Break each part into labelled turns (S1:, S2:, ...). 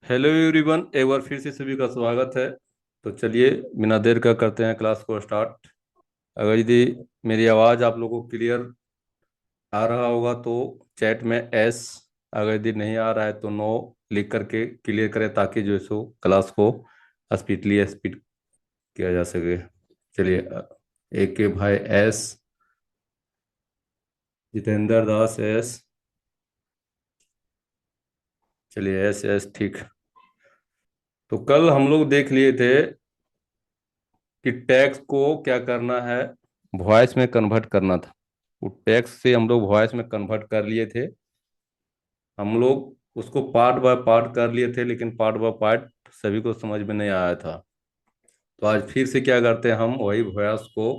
S1: Hello everyone, एक बार फिर से सभी का स्वागत है। तो चलिए, बिना देर का करते हैं क्लास को स्टार्ट। अगर यदि मेरी आवाज़ आप लोगों को क्लियर आ रहा होगा तो चैट में एस, अगर यदि नहीं आ रहा है तो नो लिख करके क्लियर करें, ताकि जो है सो क्लास को स्पीड किया जा सके। चलिए, एक के भाई एस, जितेंद्र दास एस। चलिए, एस एस ठीक। तो कल हम लोग देख लिए थे कि टैक्स को क्या करना है, वॉइस में कन्वर्ट करना था। वो टैक्स से हम लोग वॉइस में कन्वर्ट कर लिए थे। हम लोग उसको पार्ट बाय पार्ट कर लिए थे, लेकिन पार्ट बाय पार्ट सभी को समझ में नहीं आया था। तो आज फिर से क्या करते हैं, हम वही वॉइस को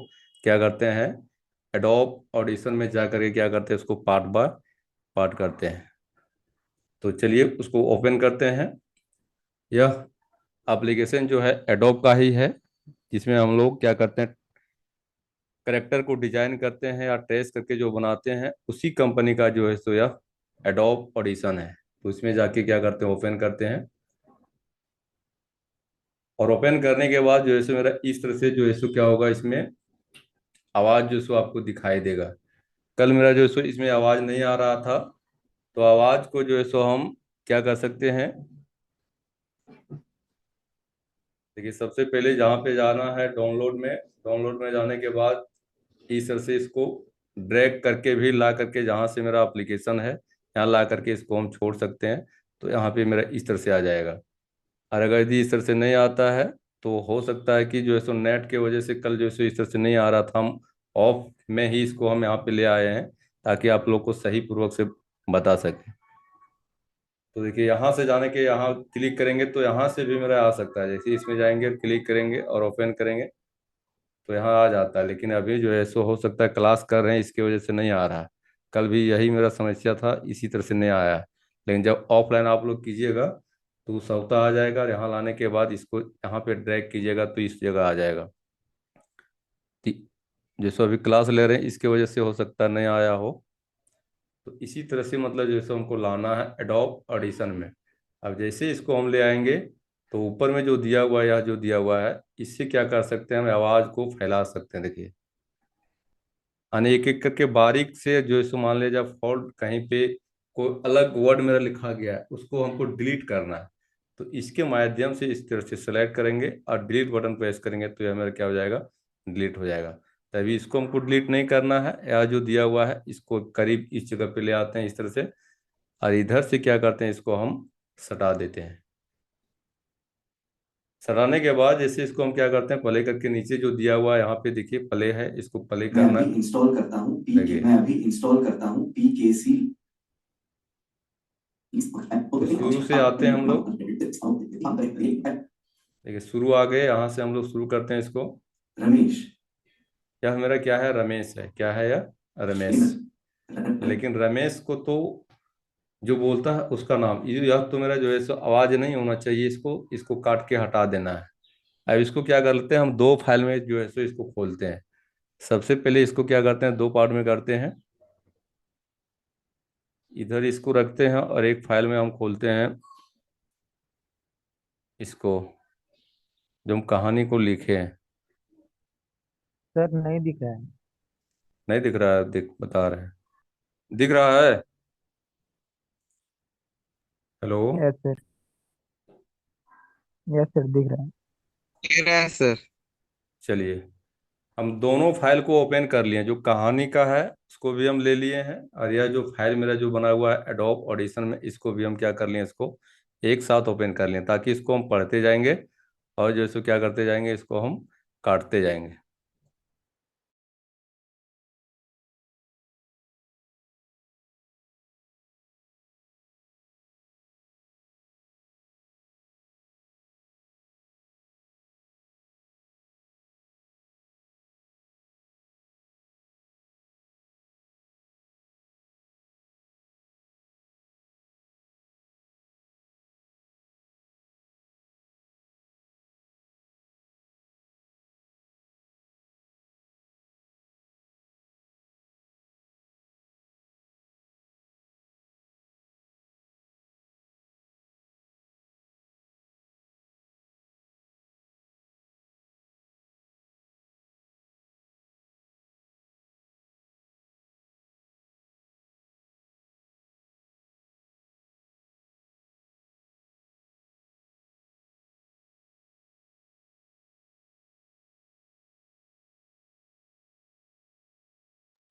S1: क्या करते हैं, एडोब ऑडिशन में जा करके क्या करते हैं, उसको पार्ट बाय पार्ट करते हैं। तो चलिए उसको ओपन करते हैं। यह एप्लीकेशन जो है एडोब का ही है, जिसमें हम लोग क्या करते हैं, करेक्टर को डिजाइन करते हैं या ट्रेस करके जो बनाते हैं, उसी कंपनी का जो है सो यह एडोब ऑडिशन है। तो इसमें जाके क्या करते हैं, ओपन करते हैं। और ओपन करने के बाद जो है सो मेरा इस तरह से जो है सो क्या होगा, इसमें आवाज़ जो है सो आपको दिखाई देगा। कल मेरा जो है सो इसमें आवाज़ नहीं आ रहा था, तो आवाज़ को जो है सो हम क्या कर सकते हैं। देखिए, सबसे पहले जहाँ पे जाना है, डाउनलोड में जाने के बाद इस तरह से इसको ड्रैग करके भी ला करके जहाँ से मेरा एप्लीकेशन है, यहाँ ला करके इसको हम छोड़ सकते हैं। तो यहाँ पे मेरा इस तरह से आ जाएगा। और अगर यदि इस तरह से नहीं आता है, तो हो सकता है कि जो है सो नेट के वजह से कल जो है सो इस तरह से नहीं आ रहा था। हम ऑफ में ही इसको हम यहाँ पे ले आए हैं, ताकि आप लोग को सही पूर्वक से बता सकें। तो देखिए, यहाँ से जाने के यहाँ क्लिक करेंगे तो यहाँ से भी मेरा आ सकता है। जैसे इसमें जाएंगे, क्लिक करेंगे और ओपन करेंगे तो यहाँ आ जाता है। लेकिन अभी जो है सो हो सकता है क्लास कर रहे हैं, इसकी वजह से नहीं आ रहा है। कल भी यही मेरा समस्या था, इसी तरह से नहीं आया है। लेकिन जब ऑफलाइन आप लोग कीजिएगा तो सौता आ जाएगा, और यहाँ लाने के बाद इसको यहाँ पे ड्रैग कीजिएगा तो इस जगह आ जाएगा। जैसे अभी क्लास ले रहे हैं, इसके वजह से हो सकता है नहीं आया हो। तो इसी तरह से मतलब जैसे हमको लाना है एडोब ऑडिशन में। अब जैसे इसको हम ले आएंगे, तो ऊपर में जो दिया हुआ है या जो दिया हुआ है, इससे क्या कर सकते हैं, हम आवाज़ को फैला सकते हैं। देखिए, यानी एक एक करके बारीक से जो है सो मान लीजिए फॉल्ट कहीं पे कोई अलग वर्ड मेरा लिखा गया है, उसको हमको डिलीट करना है। तो इसके माध्यम से इस तरह से सेलेक्ट करेंगे और डिलीट बटन प्रेस करेंगे, तो यह मेरा क्या हो जाएगा, डिलीट हो जाएगा। तभी इसको हमको डिलीट नहीं करना है, या जो दिया हुआ है इसको करीब इस जगह पे ले आते हैं इस तरह से। और इधर से क्या करते हैं, इसको हम सटा देते हैं। सटाने के बाद जैसे इसको हम क्या करते हैं, प्ले करके नीचे जो दिया हुआ है यहाँ पे देखिए प्ले है, इसको प्ले
S2: मैं
S1: करना
S2: अभी
S1: है।
S2: इंस्टॉल करता हूँ
S1: देखिए,
S2: मैं अभी इंस्टॉल करता हूँ PKC।
S1: तो शुरू से आते हैं हम लोग। देखिए, शुरू आ गए, यहाँ से हम लोग शुरू करते हैं इसको।
S2: रमेश।
S1: यह मेरा क्या है, रमेश है। क्या है यह, रमेश। लेकिन रमेश को तो जो बोलता है उसका नाम, यह तो मेरा जो है सो आवाज नहीं होना चाहिए। इसको इसको काट के हटा देना है। अब इसको क्या कर लेते हैं, हम दो फाइल में जो है सो इसको खोलते हैं। सबसे पहले इसको क्या करते हैं, दो पार्ट में करते हैं। इधर इसको रखते हैं और एक फाइल में हम खोलते हैं इसको, जो हम कहानी को लिखे हैं।
S3: सर नहीं दिख रहा है।
S1: नहीं दिख रहा है, दिख बता रहे हैं। दिख रहा है। Hello.
S3: Yes sir. Yes sir दिख रहा है।
S4: दिख रहा है सर।
S1: चलिए, हम दोनों फाइल को ओपन कर लिए। जो कहानी का है उसको भी हम ले लिए हैं, और यह जो फाइल मेरा जो बना हुआ है एडोब ऑडिशन में, इसको भी हम क्या कर लिए, इसको एक साथ ओपन कर लिए, ताकि इसको हम पढ़ते जाएंगे और जो इसको क्या करते जाएंगे, इसको हम काटते जाएंगे।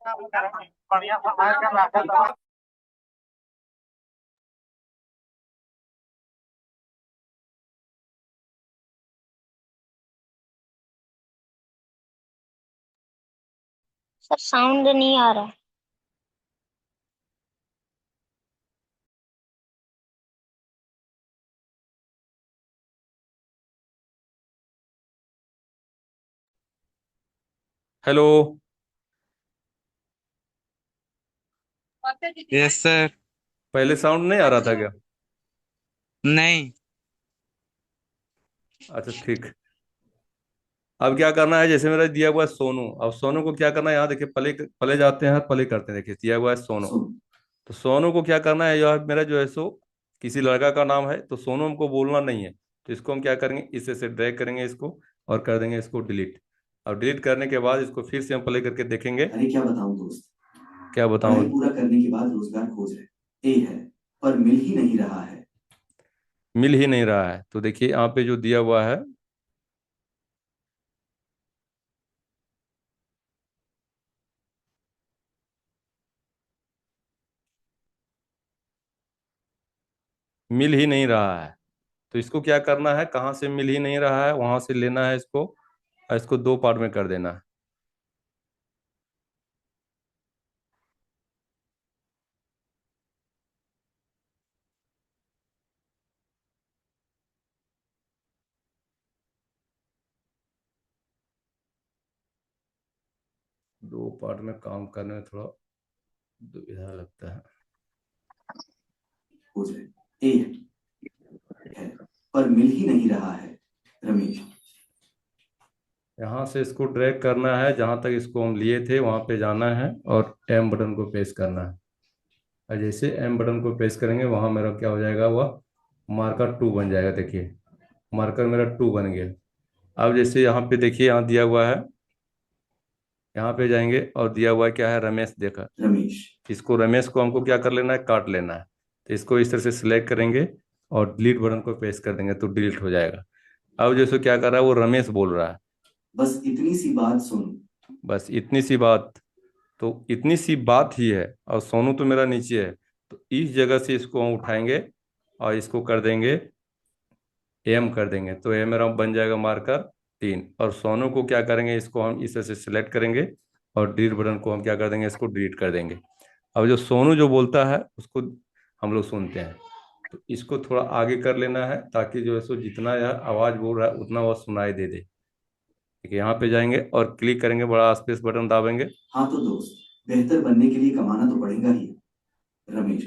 S5: सर साउंड नहीं आ रहा।
S1: हेलो।
S4: Yes sir.
S1: पहले साउंड नहीं आ रहा था क्या?
S4: नहीं।
S1: अच्छा ठीक। अब क्या करना है, जैसे मेरा दिया हुआ है सोनू, अब सोनू को क्या करना है, यहाँ देखिए प्ले प्ले जाते हैं, प्ले करते हैं, देखिए दिया हुआ है सोनू।
S2: सोनू।
S1: तो सोनू को क्या करना है, यह मेरा जो है सो किसी लड़का का नाम है, तो सोनू हमको बोलना नहीं है। तो इसको हम क्या करेंगे, इसे से ड्रैग करेंगे इसको और कर देंगे इसको डिलीट। और डिलीट करने के बाद इसको फिर से हम प्ले करके देखेंगे।
S2: अरे क्या बताऊं दोस्त,
S1: क्या
S2: पढ़ाई
S1: बताऊं?
S2: पूरा करने के बाद रोजगार खोज रहे ए है, पर मिल ही नहीं रहा है।
S1: मिल ही नहीं रहा है। तो देखिए यहाँ पे जो दिया हुआ है, मिल ही नहीं रहा है। तो इसको क्या करना है, कहाँ से मिल ही नहीं रहा है वहां से लेना है इसको, और इसको दो पार्ट में कर देना है। दो पार्ट में काम करने में थोड़ा दुविधा लगता है।
S2: खोज रहे ए है, पर मिल ही नहीं रहा है। रमेश।
S1: यहाँ से इसको ड्रैग करना है, जहाँ तक इसको हम लिए थे वहाँ पे जाना है और एम बटन को प्रेस करना है। और जैसे एम बटन को प्रेस करेंगे वहाँ मेरा क्या हो जाएगा, वह मार्कर 2 बन जाएगा। देखिए मार्कर मेरा 2 बन गया। अब जैसे यहाँ पे देखिए, यहाँ दिया हुआ है, यहाँ पे जाएंगे और दिया हुआ है क्या है, रमेश देखा।
S2: रमेश।
S1: इसको रमेश को हमको क्या कर लेना है, काट लेना है। तो इसको इस तरह से सिलेक्ट करेंगे और डिलीट बटन को प्रेस कर देंगे तो डिलीट हो जाएगा। अब जैसे क्या कर रहा है, वो रमेश बोल रहा है।
S2: बस इतनी सी बात सोनू।
S1: बस इतनी सी बात। तो इतनी सी बात ही है, और सोनू तो मेरा नीचे है। तो इस जगह से इसको हम उठाएंगे और इसको कर देंगे एम कर देंगे, तो ये मेरा बन जाएगा मार्कर 3। और सोनू को क्या करेंगे, इसको हम इस तरह से सिलेक्ट करेंगे और डिलीट बटन को हम क्या कर देंगे, इसको डिलीट कर देंगे। अब जो सोनू जो बोलता है उसको हम लोग सुनते हैं। तो इसको थोड़ा आगे कर लेना है ताकि जो है सो जितना यह आवाज़ बोल रहा है उतना वह सुनाई दे दे। ठीक है, यहाँ पे जाएंगे और क्लिक करेंगे, बड़ा स्पेस बटन दाबेंगे।
S2: हाँ तो दोस्त, बेहतर बनने के लिए कमाना तो पड़ेगा ही। रमेश।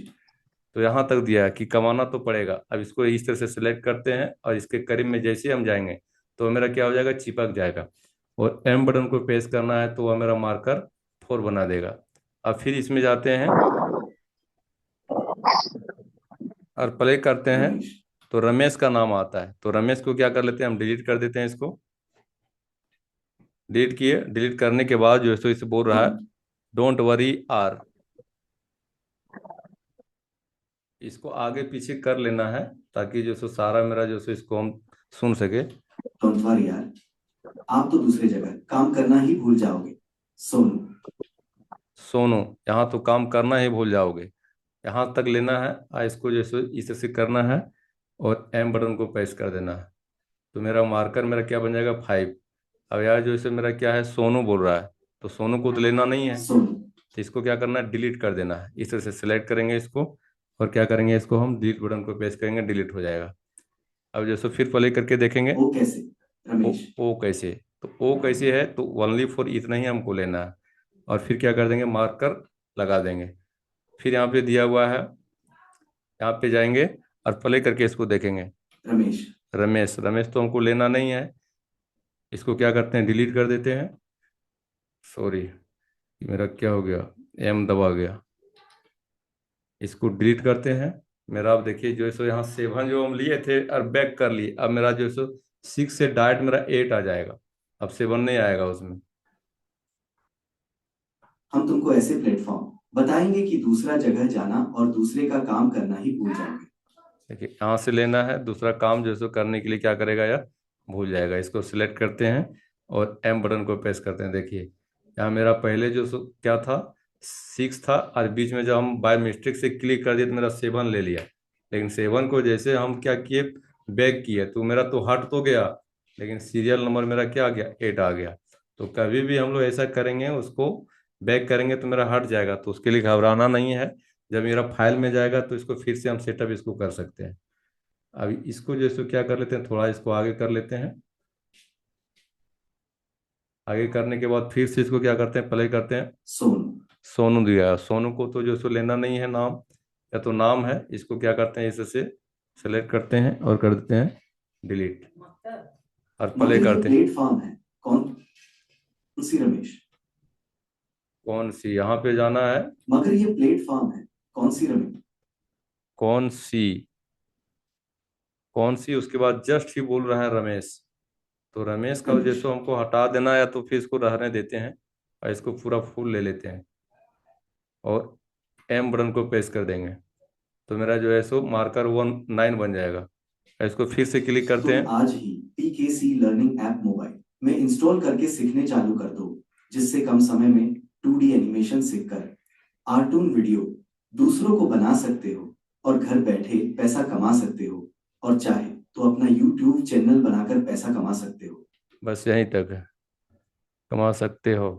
S1: तो यहाँ तक दिया है कि कमाना तो पड़ेगा। अब इसको इस तरह से सिलेक्ट करते हैं और इसके करीब में जैसे हम जाएंगे तो मेरा क्या हो जाएगा, चिपक जाएगा। और एम बटन को प्रेस करना है तो वह मेरा मार्कर 4 बना देगा। अब फिर इसमें जाते हैं और प्ले करते हैं,
S2: रमेश।
S1: तो रमेश का नाम आता है। तो रमेश को क्या कर लेते हैं, हम डिलीट कर देते हैं इसको। डिलीट किए, डिलीट करने के बाद जो है सो इसे बोल रहा है
S2: हाँ।
S1: डोंट वरी आर। इसको आगे पीछे कर लेना है ताकि जो सो सारा मेरा जो सो इसको हम सुन सके।
S2: डोंट वरी यार, आप तो दूसरी जगह काम करना ही भूल जाओगे। सोनू।
S1: सोनू, यहाँ तो काम करना ही भूल जाओगे। यहाँ तक लेना है और इसको जैसे इस तरह से करना है और एम बटन को प्रेस कर देना है। तो मेरा मार्कर मेरा क्या बन जाएगा, 5। अब यार जो इसे मेरा क्या है, सोनू बोल रहा है, तो सोनू को तो लेना नहीं है।
S2: सोनू।
S1: तो इसको क्या करना है, डिलीट कर देना है। इस तरह से सिलेक्ट करेंगे इसको और क्या करेंगे, इसको हम डिलीट बटन को प्रेस करेंगे, डिलीट हो जाएगा। अब जैसे फिर प्ले करके देखेंगे।
S2: वो कैसे?
S1: ओ
S2: रमेश।
S1: ओ कैसे? तो ओ कैसे है, तो ओनली फॉर इतना ही हमको लेना है। और फिर क्या कर देंगे, मार्कर लगा देंगे। फिर यहाँ पे दिया हुआ है, यहाँ पे जाएंगे और प्ले करके इसको देखेंगे।
S2: रमेश।
S1: रमेश, रमेश तो हमको लेना नहीं है। इसको क्या करते हैं, डिलीट कर देते हैं। सॉरी, मेरा क्या हो गया, एम दबा गया। इसको डिलीट करते हैं। मेरा अब देखिए जो है सो यहाँ 7 जो हम लिए थे और बैक कर लिए, अब मेरा जो है सो 6 से डायरेक्ट मेरा 8 आ जाएगा। अब 7 नहीं आएगा उसमें।
S2: हम तुमको ऐसे प्लेटफॉर्म बताएंगे कि दूसरा जगह जाना और दूसरे का काम करना ही भूल जाओगे।
S1: देखिए यहाँ से लेना है, दूसरा काम जो है सो करने के लिए क्या करेगा, यह भूल जाएगा। इसको सिलेक्ट करते हैं और एम बटन को प्रेस करते हैं। देखिए यहाँ मेरा पहले जो क्या था 6 था, और बीच में जब हम बाय मिस्टेक से क्लिक कर दिए तो मेरा 7 ले लिया। लेकिन 7 को जैसे हम क्या किए, बैक किए, तो मेरा तो हट तो गया, लेकिन सीरियल नंबर मेरा क्या आ गया, 8 आ गया। तो कभी भी हम लोग ऐसा करेंगे, उसको बैक करेंगे तो मेरा हट जाएगा, तो उसके लिए घबराना नहीं है। जब मेरा फाइल में जाएगा तो इसको फिर से हम सेटअप इसको कर सकते हैं। अभी इसको जो इसको क्या कर लेते हैं, थोड़ा इसको आगे कर लेते हैं। आगे करने के बाद फिर से इसको क्या करते हैं, प्ले करते हैं।
S2: सोनू।
S1: सोनू दिया है, सोनू को तो जो इसको लेना नहीं है नाम, या तो नाम है, इसको क्या करते हैं, इसे से सेलेक्ट करते हैं और कर देते हैं डिलीट, और प्ले
S2: मगर ये
S1: करते हैं।
S2: प्लेटफॉर्म है कौन सी रमेश?
S1: कौन सी, यहाँ पे जाना है।
S2: मगर ये प्लेटफॉर्म है कौन सी रमेश?
S1: कौन सी, कौन सी, उसके बाद जस्ट ही बोल रहा है रमेश। तो रमेश का
S2: रमेश।
S1: जैसे हमको हटा देना है, या तो फिर इसको रहने देते हैं और इसको पूरा फुल ले लेते हैं, और एम बटन को प्रेस कर देंगे, तो मेरा जो है सो मार्कर 19 बन जाएगा। इसको फिर से क्लिक करते
S2: तुम
S1: हैं।
S2: आज ही पीकेसी लर्निंग ऐप मोबाइल में इंस्टॉल करके सीखने चालू कर दो, जिससे कम समय में 2D एनिमेशन सीखकर कार्टून वीडियो दूसरों को बना सकते हो और घर बैठे पैसा कमा सकते हो, और चाहे तो अपना YouTube चैनल बनाकर पैसा कमा सकते हो।
S1: बस यहीं तक है, कमा सकते हो।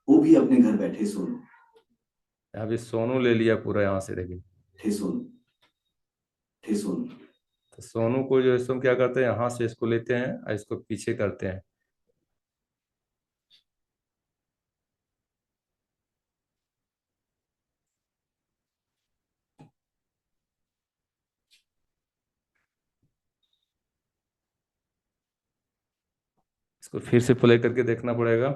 S2: वो भी अपने घर बैठे। सोनू।
S1: अभी सोनू ले लिया पूरा, यहाँ से देखिए।
S2: ठे सोनू। ठे सोनू।
S1: तो सोनू को जो है सो हम क्या करते हैं, यहाँ से इसको लेते हैं और इसको पीछे करते हैं। इसको फिर से प्ले करके देखना पड़ेगा।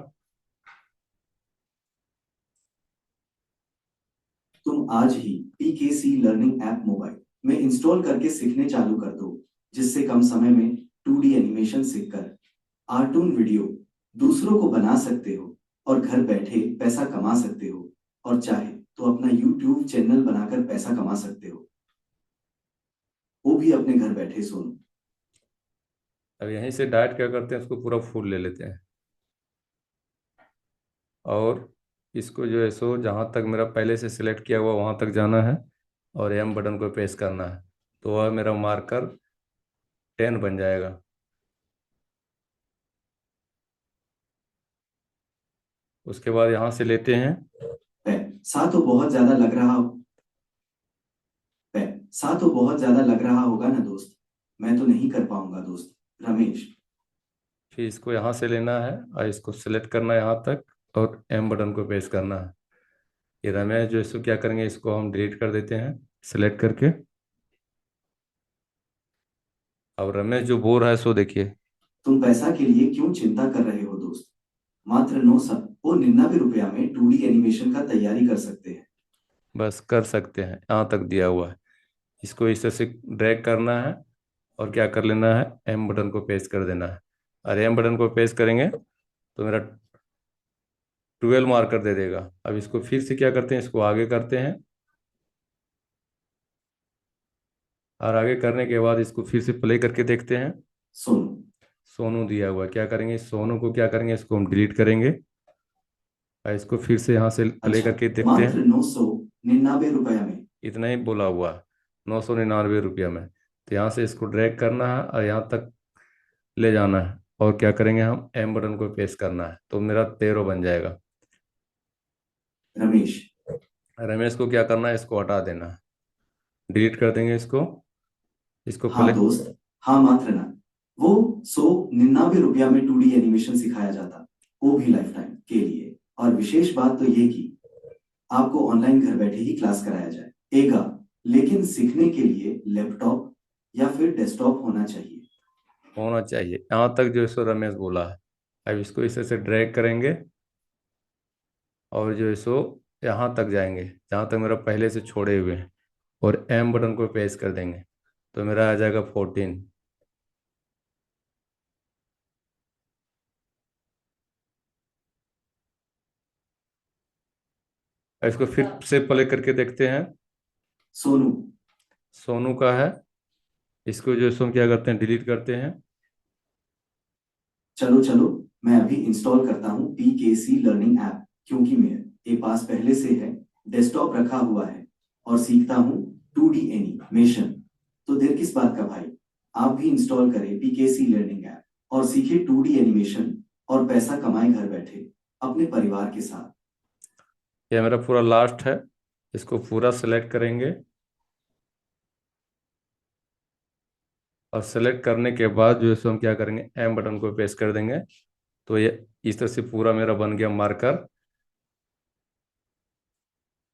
S2: तुम आज ही पीकेसी लर्निंग ऐप मोबाइल में इंस्टॉल करके सीखने चालू कर दो, जिससे कम समय में 2D एनिमेशन सीखकर कार्टून वीडियो दूसरों को बना सकते हो और घर बैठे पैसा कमा सकते हो, और चाहे तो अपना YouTube चैनल बनाकर पैसा कमा सकते हो, वो भी अपने घर बैठे। सोनू।
S1: अब यहीं से डायरेक्ट क्या करते हैं, इसको पूरा फुल ले लेते हैं, और इसको जो है सो जहाँ तक मेरा पहले से सिलेक्ट किया हुआ वहाँ तक जाना है, और एम बटन को प्रेस करना है, तो वह मेरा मार्कर 10 बन जाएगा। उसके बाद यहाँ से लेते हैं।
S2: सा तो बहुत ज्यादा लग रहा हो सा तो बहुत ज्यादा लग रहा होगा ना दोस्त, मैं तो नहीं कर पाऊंगा दोस्त। रमेश।
S1: फिर इसको यहाँ से लेना है और इसको सेलेक्ट करना है यहाँ तक, और एम बटन को प्रेस करना है। ये रमेश जो इसको क्या करेंगे, इसको हम डिलीट कर देते हैं सेलेक्ट करके। अब रमेश जो बोल रहा है सो देखिए।
S2: तुम पैसा के लिए क्यों चिंता कर रहे हो दोस्त? मात्र 999 रुपया में 2D एनिमेशन का तैयारी कर सकते हैं।
S1: बस कर सकते हैं, यहाँ तक दिया हुआ है। इसको इस तरह से ड्रैग करना है, और क्या कर लेना है, एम बटन को प्रेस कर देना है, और एम बटन को प्रेस करेंगे तो मेरा 12 मार्कर दे देगा। अब इसको फिर से क्या करते हैं, इसको आगे करते हैं, और आगे करने के बाद इसको फिर से प्ले करके देखते हैं।
S2: सोनू।
S1: सोनू दिया हुआ है, क्या करेंगे, सोनू को क्या करेंगे, इसको हम डिलीट करेंगे, और इसको फिर से यहाँ से प्ले
S2: अच्छा,
S1: करके देखते
S2: मात्र
S1: हैं।
S2: 999 रुपया में।
S1: इतना ही बोला हुआ है, 999 रुपया में। तो यहाँ से इसको ड्रैग करना है और यहाँ तक ले जाना है, और क्या करेंगे, हम एम बटन को प्रेस करना है, तो मेरा 13 बन जाएगा।
S2: रमेश।
S1: रमेश को क्या करना है, इसको हटा देना है, डिलीट कर देंगे इसको। इसको
S2: हाँ
S1: प्ले।
S2: दोस्त। हाँ मात्र ना, वो 199 रुपया में 2D एनिमेशन सिखाया जाता, वो भी लाइफ टाइम के लिए। और विशेष बात तो ये कि आपको ऑनलाइन घर बैठे ही क्लास कराया जाएगा, लेकिन सीखने के लिए लैपटॉप या फिर डेस्कटॉप होना चाहिए।
S1: होना चाहिए, यहाँ तक जो इसको रमेश बोला है। अब इसको इसे से ड्रैग करेंगे, और जो इसको यहाँ तक जाएंगे जहाँ तक मेरा पहले से छोड़े हुए हैं, और एम बटन को प्रेस कर देंगे, तो मेरा आ जाएगा 14। इसको फिर से प्ले करके देखते हैं।
S2: सोनू।
S1: सोनू का है, इसको जो सो हम क्या करते हैं, डिलीट करते हैं।
S2: चलो चलो, मैं अभी इंस्टॉल करता हूँ पीकेसी लर्निंग ऐप, क्योंकि मेरे पास पहले से है, डेस्कटॉप रखा हुआ है और सीखता हूँ 2D एनिमेशन। तो देर किस बात का भाई, आप भी इंस्टॉल करें पीकेसी लर्निंग ऐप और सीखिए 2D एनिमेशन और पैसा कमाएं घर बैठे अपने परिवार के साथ।
S1: ये मेरा पूरा लास्ट है, इसको पूरा सेलेक्ट करेंगे और सेलेक्ट करने के बाद जो है सो हम क्या करेंगे, एम बटन को प्रेस कर देंगे। तो ये इस तरह से पूरा मेरा बन गया मार्कर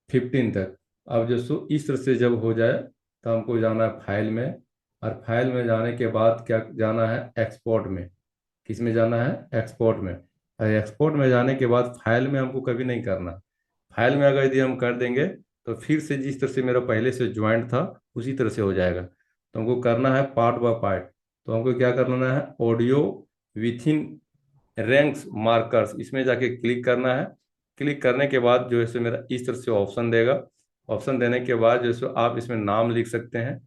S1: 15 तक। अब जो सो इस तरह से जब हो जाए तो हमको जाना है फाइल में, और फाइल में जाने के बाद क्या जाना है, एक्सपोर्ट में। किस में जाना है, एक्सपोर्ट में। और एक्सपोर्ट में जाने के बाद फाइल में हमको कभी नहीं करना। फाइल में अगर यदि हम कर देंगे तो फिर से जिस तरह से मेरा पहले से ज्वाइंट था उसी तरह से हो जाएगा। तो हमको करना है पार्ट बाय पार्ट। तो हमको क्या करना है, audio with in ranks markers, इसमें जाके क्लिक करना है। क्लिक करने के बाद जो है सो मेरा इस तरह से ऑप्शन देगा। ऑप्शन देने के बाद जो है सो आप इसमें नाम लिख सकते हैं।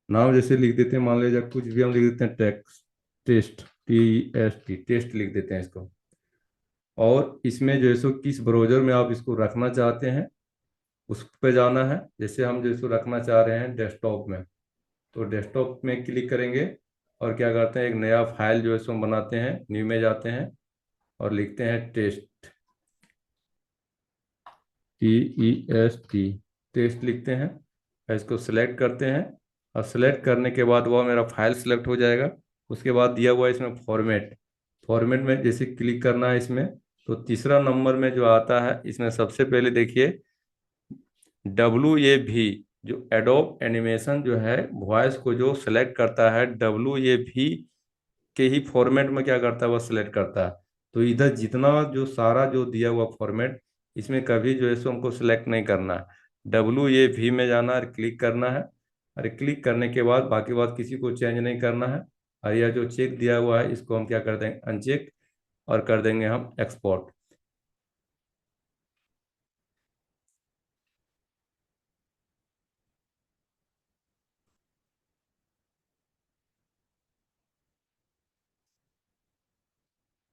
S1: नाम जैसे लिख देते हैं, मान लीजिए कुछ भी हम लिख देते हैं, टेक्स्ट टेस्ट TST टेस्ट लिख देते हैं इसको। और इसमें जो है सो किस ब्राउजर में आप इसको रखना चाहते हैं उस पे जाना है। जैसे हम जो है सो रखना चाह रहे हैं डेस्कटॉप में, तो डेस्कटॉप में क्लिक करेंगे और क्या करते हैं, एक नया फाइल जो है सो हम बनाते हैं, न्यू में जाते हैं और लिखते हैं टेस्ट, TEST टेस्ट लिखते हैं। और इसको सिलेक्ट करते हैं और सिलेक्ट करने के बाद वह मेरा फाइल सिलेक्ट हो जाएगा। उसके बाद दिया हुआ है इसमें फॉर्मेट, फॉर्मेट में जैसे क्लिक करना है इसमें, तो तीसरा नंबर में जो आता है इसमें सबसे पहले देखिए WAV, जो एडोब एनिमेशन जो है वॉइस को जो सेलेक्ट करता है, WAV के ही फॉर्मेट में क्या करता है, वह सिलेक्ट करता है। तो इधर जितना जो सारा जो दिया हुआ फॉर्मेट, इसमें कभी जो है सो हमको सिलेक्ट नहीं करना है। WAV में जाना है, क्लिक करना है, और क्लिक करने के बाद बाकी बात किसी को चेंज नहीं करना है। और यह जो चेक दिया हुआ है इसको हम क्या कर देंगे, अनचेक, और कर देंगे हम एक्सपोर्ट।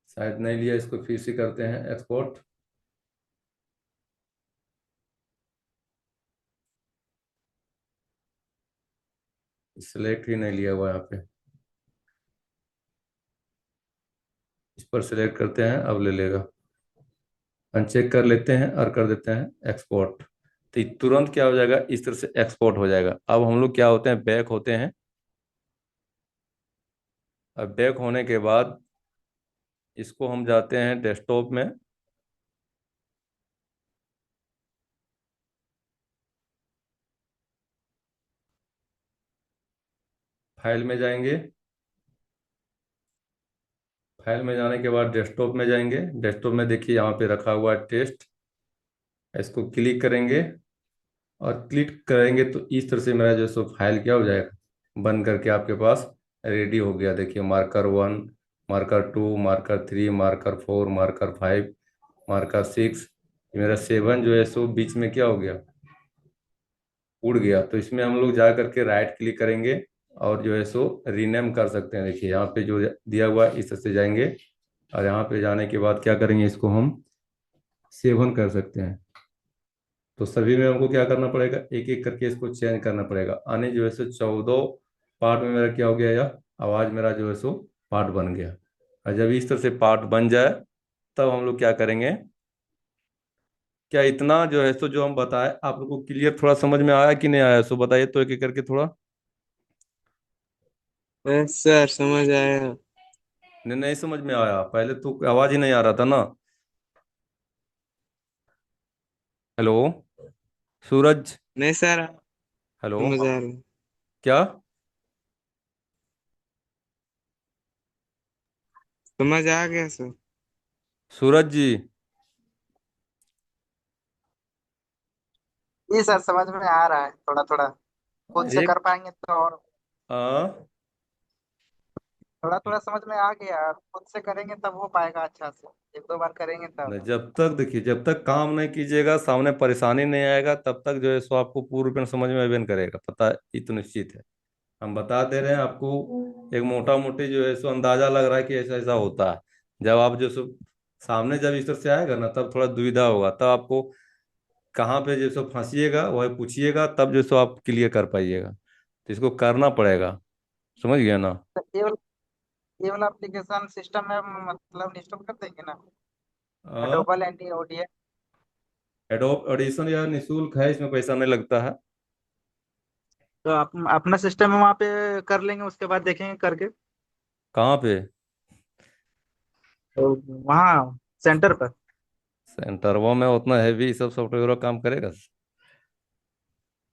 S1: शायद नहीं लिया, इसको फिर से करते हैं एक्सपोर्ट। सिलेक्ट ही नहीं लिया हुआ यहाँ पे, इस पर सिलेक्ट करते हैं, अब ले लेगा। अनचेक कर लेते हैं और कर देते हैं एक्सपोर्ट। तो ये तुरंत क्या हो जाएगा, इस तरह से एक्सपोर्ट हो जाएगा। अब हम लोग क्या होते हैं, बैक होते हैं। अब बैक होने के बाद इसको हम जाते हैं डेस्कटॉप में, फाइल में जाएंगे। फाइल में जाने के बाद डेस्कटॉप में जाएंगे। डेस्कटॉप में देखिए यहाँ पे रखा हुआ है टेस्ट, इसको क्लिक करेंगे। और क्लिक करेंगे तो इस तरह से मेरा जो सो फाइल क्या हो जाएगा, बन करके आपके पास रेडी हो गया। देखिए marker 1, marker 2, marker 3, marker 4, marker 5, marker 6, मेरा 7 जो है सो बीच में क्या हो गया, उड़ गया। तो इसमें हम लोग जा करके राइट क्लिक करेंगे और जो है सो रीनेम कर सकते हैं। देखिए यहाँ पे जो दिया हुआ है इस तरह से जाएंगे, और यहाँ पे जाने के बाद क्या करेंगे, इसको हम 7 कर सकते हैं। तो सभी में हमको क्या करना पड़ेगा, एक एक करके इसको चेंज करना पड़ेगा। आने जो है सो 14 पार्ट में मेरा क्या हो गया, यह आवाज़ मेरा जो है सो पार्ट बन गया। और जब इस तरह से पार्ट बन जाए तब हम लोग क्या करेंगे, क्या इतना जो है सो जो हम बताए आप लोग को क्लियर थोड़ा समझ में आया कि नहीं आया, सो बताइए तो एक एक करके थोड़ा।
S4: सर समझ आया।
S1: नहीं, नहीं समझ में आया, पहले तो आवाज़ ही नहीं आ रहा था ना। हेलो सूरज।
S4: नहीं सर,
S1: हेलो।
S4: समझ आ रहा।
S1: क्या।
S4: समझ आ गया सर।
S1: सूरज जी।
S6: जी सर, समझ में आ रहा है थोड़ा थोड़ा। खुद से
S1: एक
S6: कर पाएंगे तो और
S1: आ,
S6: थोड़ा थोड़ा समझ में आ गया। खुद से करेंगे तब हो पाएगा अच्छा से, एक दो बार करेंगे तब।
S1: जब तक देखिए, जब तक काम नहीं कीजिएगा, सामने परेशानी नहीं आएगा, तब तक जो है सो आपको पूर्ण रूप में समझ में अवेन करेगा, पता ये तो निश्चित है। हम बता दे रहे हैं आपको, एक मोटा मोटी जो है सो अंदाजा लग रहा है कि ऐसा ऐसा होता है। जब आप जो सो सामने जब इस तरह से आएगा ना तब थोड़ा दुविधा होगा, तब आपको कहाँ पे जो सो फंसिएगा वह पूछिएगा, तब जो सो आप क्लियर कर पाइएगा। तो इसको करना पड़ेगा, समझ गया ना।
S6: तो ये वाला एप्लीकेशन सिस्टम में मतलब इंस्टॉल कर देंगे ना? एडोबल एंटी ओडीए।
S1: एडोब ऑडिशन यार निशुल्क है, इसमें पैसा नहीं लगता है।
S6: तो आप अपना सिस्टम है वहाँ पे कर लेंगे, उसके बाद देखेंगे करके।
S1: कहाँ पे?
S6: तो वहाँ सेंटर पर।
S1: सेंटरवा में उतना हैवी सब सॉफ्टवेयर काम करेगा?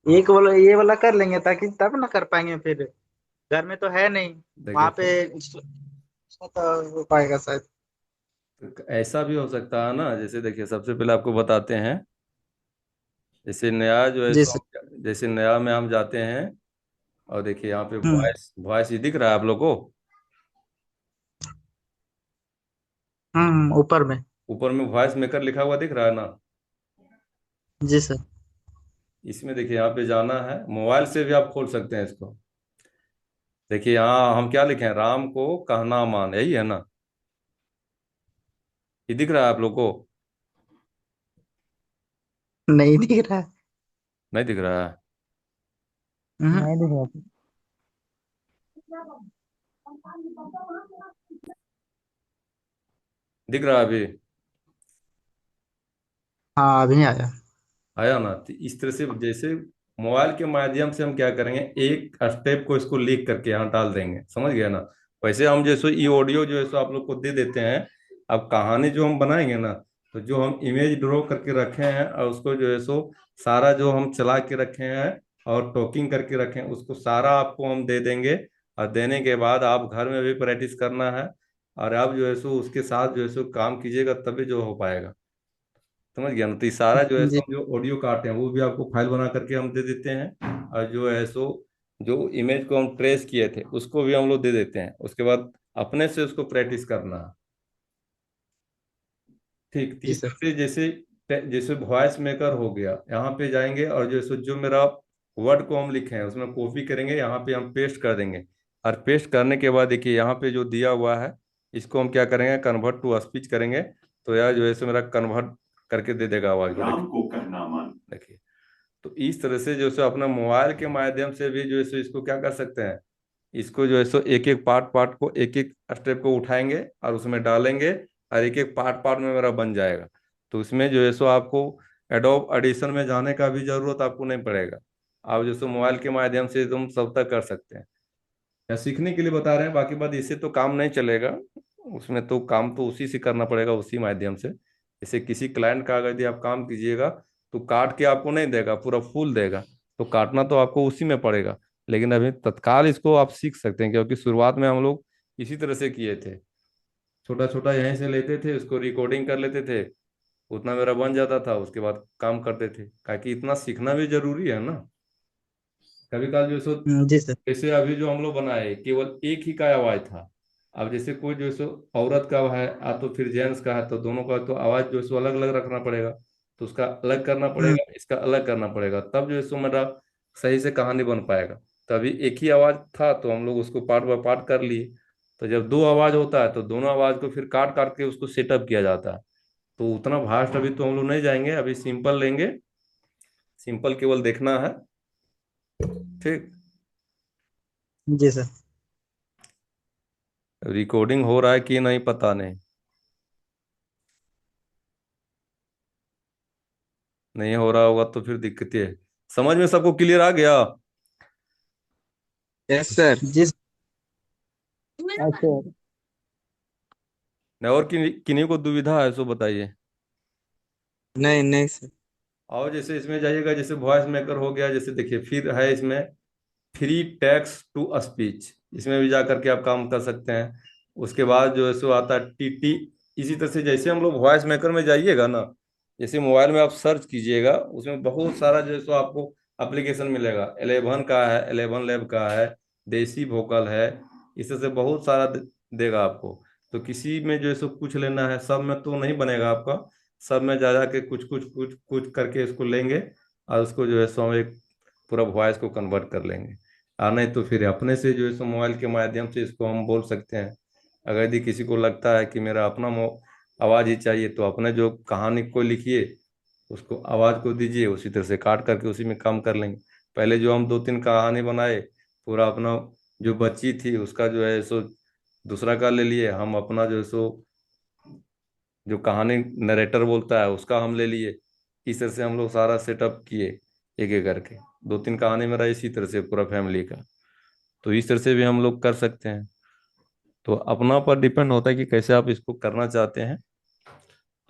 S6: एक वाला ये वाला कर लेंगे ताकि तब ना कर पाएंगे फिर। घर में तो है नहीं।
S1: देखिए
S6: वहाँ पे तो हो पाएगा शायद।
S1: तो ऐसा भी हो सकता है ना, जैसे देखिए सबसे पहले आपको बताते हैं। जैसे नया जो है
S6: जी
S1: सो,
S6: सर।
S1: जैसे नया में हम जाते हैं और देखिए यहाँ पे
S6: हम्म
S1: वॉइस वॉइस ही दिख रहा है आप लोग को।
S6: ऊपर में।
S1: ऊपर में वॉइस मेकर लिखा हुआ दिख रहा है ना।
S6: जी सर।
S1: इसमें देखिए यहाँ पे जाना है, मोबाइल से भी आप खोल सकते हैं इसको। देखिए यहाँ हम क्या लिखे हैं, राम को कहना मान, यही है ना। ये दिख रहा है आप लोग को?
S6: नहीं दिख रहा है।
S1: नहीं दिख रहा है?
S6: हम्म।
S3: नहीं दिख रहा सर।
S1: दिख रहा है अभी?
S6: हाँ अभी आया।
S1: आया ना। तो इस तरह से जैसे मोबाइल के माध्यम से हम क्या करेंगे, एक स्टेप को इसको लिख करके यहाँ डाल देंगे, समझ गया ना। वैसे हम जैसे ये ऑडियो जो है सो आप लोग को दे देते हैं। अब कहानी जो हम बनाएंगे ना, तो जो हम इमेज ड्रॉ करके रखे हैं और उसको जो है सो सारा जो हम चला के रखे हैं और टॉकिंग करके रखे हैं, उसको सारा आपको हम दे देंगे। और देने के बाद आप घर में भी प्रैक्टिस करना है, और आप जो है सो उसके साथ जो है सो काम कीजिएगा, तभी जो हो पाएगा। समझ गया ना। तो ये सारा जो है सो
S6: जी।
S1: हम जो ऑडियो काटे हैं वो भी आपको फाइल बना करके हम दे देते हैं। और जो है सो जो इमेज को हम ट्रेस किए थे उसको भी हम लोग दे देते हैं। उसके बाद अपने से उसको प्रैक्टिस करना है। ठीक,
S6: जी
S1: तीसरे
S6: सर।
S1: से जैसे जैसे वॉइस मेकर हो गया, यहाँ पे जाएंगे और जो सो जो मेरा वर्ड को हम लिखे हैं उसमें कॉपी करेंगे, यहाँ पे हम पेस्ट कर देंगे। और पेस्ट करने के बाद देखिए यहाँ पे जो दिया हुआ है, इसको हम क्या करेंगे, कन्वर्ट टू स्पीच करेंगे। तो यार जो है सो मेरा कन्वर्ट करके दे देगा आवाज को,
S2: राम को कहना मान।
S1: देखिए। तो इस तरह से जो है सो अपना मोबाइल के माध्यम से भी जो है सो इसको क्या कर सकते हैं, इसको जो है सो एक एक पार्ट पार्ट को एक एक स्टेप को उठाएंगे और उसमें डालेंगे, और एक एक पार्ट पार्ट में मेरा बन जाएगा। तो इसमें जो है सो आपको एडोब एडिशन में जाने का भी जरूरत आपको नहीं पड़ेगा। आप जो सो मोबाइल के माध्यम से तुम सब तक कर सकते हैं। या सीखने के लिए बता रहे हैं, बाकी बात इससे तो काम नहीं चलेगा। उसमें तो काम तो उसी से करना पड़ेगा, उसी माध्यम से। जैसे किसी क्लाइंट का अगर यदि आप काम कीजिएगा तो काट के आपको नहीं देगा, पूरा फुल देगा। तो काटना तो आपको उसी में पड़ेगा। लेकिन अभी तत्काल इसको आप सीख सकते हैं, क्योंकि शुरुआत में हम लोग इसी तरह से किए थे। छोटा छोटा यहीं से लेते थे, उसको रिकॉर्डिंग कर लेते थे, उतना मेरा बन जाता था, उसके बाद काम करते थे। ताकि इतना सीखना भी जरूरी है ना। कभी कभार जो सो
S6: जी सर।
S1: जैसे अभी जो हम लोग बनाए केवल एक ही का आवाज था। अब जैसे कोई जो सो औरत का है आ तो फिर जेंट्स का है, तो दोनों का तो आवाज जो सो अलग अलग रखना पड़ेगा। तो उसका अलग करना
S6: हम्म
S1: पड़ेगा, इसका अलग करना पड़ेगा, तब जो सो मेरा सही से कहानी बन पाएगा। तो अभी एक ही आवाज था तो हम लोग उसको पार्ट बाय पार्ट कर लिए। तो जब दो आवाज होता है तो दोनों आवाज को फिर काट काट के उसको सेटअप किया जाता है। तो उतना भास्ट अभी तो हम लोग नहीं जाएंगे, अभी सिंपल लेंगे। सिंपल केवल देखना है। ठीक।
S6: जी सर।
S1: रिकॉर्डिंग हो रहा है कि नहीं पता नहीं। नहीं हो रहा होगा तो फिर दिक्कत है। समझ में सबको क्लियर आ गया?
S4: Yes sir.
S6: जी
S3: अच्छा।
S1: नहीं और किन्हीं को दुविधा है सो बताइए।
S4: नहीं नहीं सर।
S1: और जैसे इसमें जाइएगा, जैसे वॉइस मेकर हो गया, जैसे देखिए फिर है इसमें फ्री टेक्स्ट टू स्पीच, इसमें भी जा करके आप काम कर सकते हैं। उसके बाद जो है सो आता है टीटी। इसी तरह से जैसे हम लोग वॉइस मेकर में जाइएगा ना, जैसे मोबाइल में आप सर्च कीजिएगा, उसमें बहुत सारा जो है सो आपको एप्लीकेशन मिलेगा। 11 का है, 11 लैब का है, देसी वोकल है। इस तरह से बहुत सारा देगा आपको। तो किसी में जो है सो कुछ लेना है, सब में तो नहीं बनेगा आपका। सब में जा जा के कुछ कुछ कुछ कुछ करके इसको लेंगे, और उसको जो है सो हम एक पूरा वॉइस को कन्वर्ट कर लेंगे। और नहीं तो फिर अपने से जो है सो मोबाइल के माध्यम से इसको हम बोल सकते हैं। अगर यदि किसी को लगता है कि मेरा अपना आवाज़ ही चाहिए, तो अपने जो कहानी को लिखिए उसको आवाज़ को दीजिए, उसी तरह से काट करके उसी में काम कर लेंगे। पहले जो हम 2-3 कहानी बनाए, पूरा अपना जो बची थी उसका जो है सो दूसरा का ले लिए, हम अपना जो है सो जो कहानी नरेटर बोलता है उसका हम ले लिए। इस तरह से हम लोग सारा सेटअप किए एक एक करके। 2-3 कहानी मेरा इसी तरह से पूरा फैमिली का, तो इस तरह से भी हम लोग कर सकते हैं। तो अपना पर डिपेंड होता है कि कैसे आप इसको करना चाहते हैं।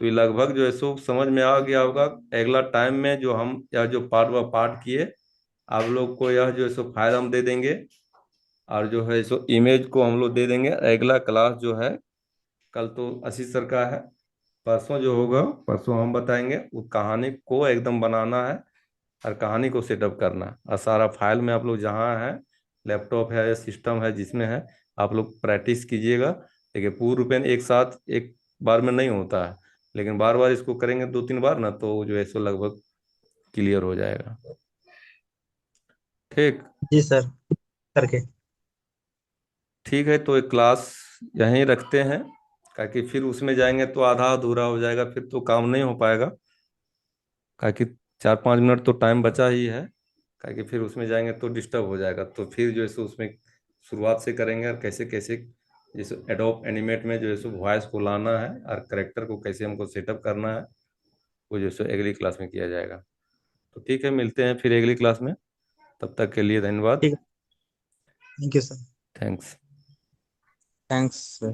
S1: तो ये लगभग जो है सो समझ में आ गया होगा। अगला टाइम में जो हम या जो पार्ट व पार्ट किए, आप लोग को यह जो है सो फाइल हम दे देंगे, और जो है सो इमेज को हम लोग दे देंगे। अगला क्लास जो है, कल तो आशीष सर का है, परसों जो होगा परसों हम बताएंगे वो कहानी को एकदम बनाना है और कहानी को सेटअप करना है। और सारा फाइल में आप लोग जहाँ है, लैपटॉप है या सिस्टम है जिसमें है, आप लोग प्रैक्टिस कीजिएगा। देखिए पूर्ण रूपेण एक साथ एक बार में नहीं होता है, लेकिन बार बार इसको करेंगे 2-3 बार ना, तो जो है सो लगभग क्लियर हो जाएगा। ठीक।
S4: जी सर, करके।
S1: ठीक है, तो एक क्लास यहीं रखते हैं, ताकि फिर उसमें जाएंगे तो आधा अधूरा हो जाएगा, फिर तो काम नहीं हो पाएगा। ताकि 4-5 मिनट तो टाइम बचा ही है, ताकि फिर उसमें जाएंगे तो डिस्टर्ब हो जाएगा। तो फिर जो है सो उसमें शुरुआत से करेंगे, और कैसे कैसे जैसे एडोब एनिमेट में जो है सो वॉइस को लाना है और करेक्टर को कैसे हमको सेटअप करना है, वो जो है सो अगली क्लास में किया जाएगा। तो ठीक है, मिलते हैं फिर अगली क्लास में। तब तक के लिए धन्यवाद।
S4: ठीक है। Thank you sir.
S1: Thanks.
S4: Thanks sir.